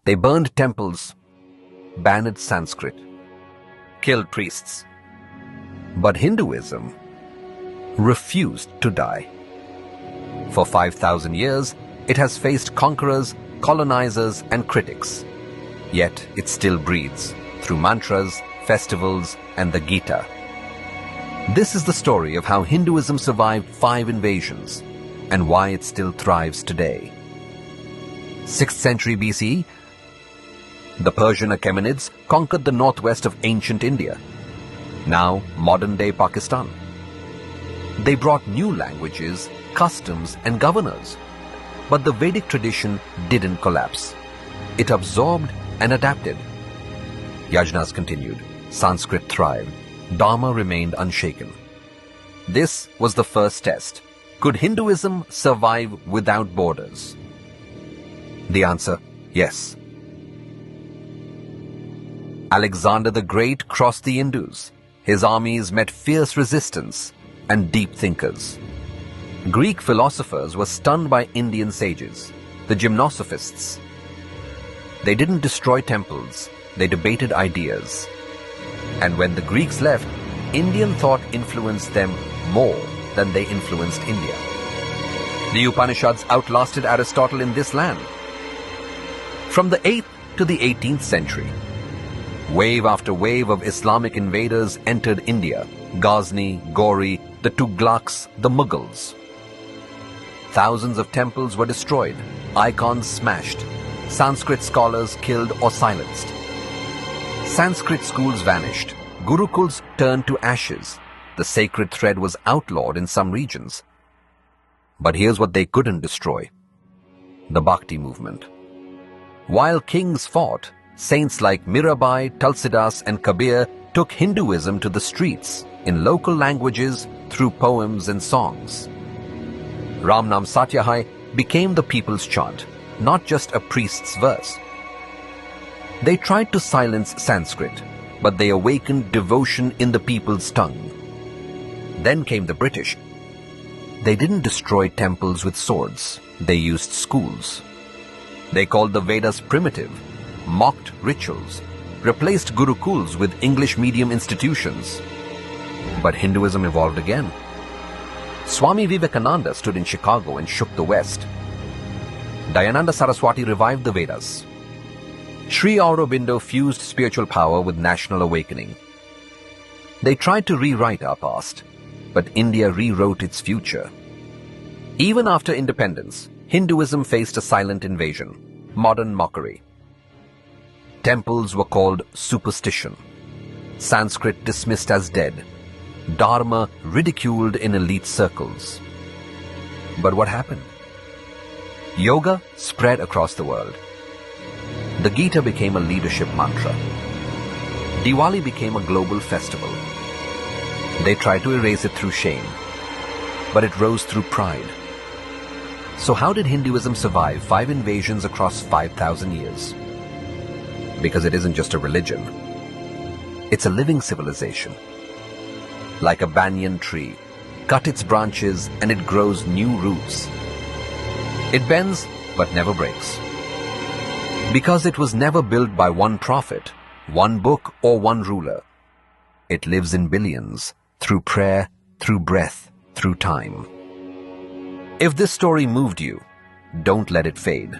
They burned temples, banned Sanskrit, killed priests. But Hinduism refused to die. For 5,000 years, it has faced conquerors, colonizers, and critics. Yet it still breathes through mantras, festivals, and the Gita. This is the story of how Hinduism survived 5 invasions and why it still thrives today. 6th century BCE, the Persian Achaemenids conquered the northwest of ancient India, now modern-day Pakistan. They brought new languages, customs, and governors. But the Vedic tradition didn't collapse. It absorbed and adapted. Yajnas continued. Sanskrit thrived. Dharma remained unshaken. This was the first test. Could Hinduism survive without borders? The answer, yes. Alexander the Great crossed the Indus. His armies met fierce resistance and deep thinkers. Greek philosophers were stunned by Indian sages, the gymnosophists. They didn't destroy temples, they debated ideas. And when the Greeks left, Indian thought influenced them more than they influenced India. The Upanishads outlasted Aristotle in this land. From the 8th to the 18th century, wave after wave of Islamic invaders entered India: Ghazni, Ghori, the Tughlaqs, the Mughals. Thousands of temples were destroyed, icons smashed, Sanskrit scholars killed or silenced. Sanskrit schools vanished, gurukuls turned to ashes, the sacred thread was outlawed in some regions. But here's what they couldn't destroy: the Bhakti movement. While kings fought, saints like Mirabai, Tulsidas, and Kabir took Hinduism to the streets in local languages through poems and songs. Ramnam Satyahai became the people's chant, not just a priest's verse. They tried to silence Sanskrit, but they awakened devotion in the people's tongue. Then came the British. They didn't destroy temples with swords, they used schools. They called the Vedas primitive, mocked rituals, replaced gurukuls with English medium institutions. But Hinduism evolved again. Swami Vivekananda stood in Chicago and shook the West. Dayananda Saraswati revived the Vedas. Sri Aurobindo fused spiritual power with national awakening. They tried to rewrite our past, but India rewrote its future. Even after independence, Hinduism faced a silent invasion, modern mockery. Temples were called superstition, Sanskrit dismissed as dead, Dharma ridiculed in elite circles. But what happened? Yoga spread across the world. The Gita became a leadership mantra. Diwali became a global festival. They tried to erase it through shame, but it rose through pride. So how did Hinduism survive 5 invasions across 5,000 years? Because it isn't just a religion. It's a living civilization. Like a banyan tree, cut its branches and it grows new roots. It bends but never breaks. Because it was never built by one prophet, one book, or one ruler. It lives in billions, through prayer, through breath, through time. If this story moved you, don't let it fade.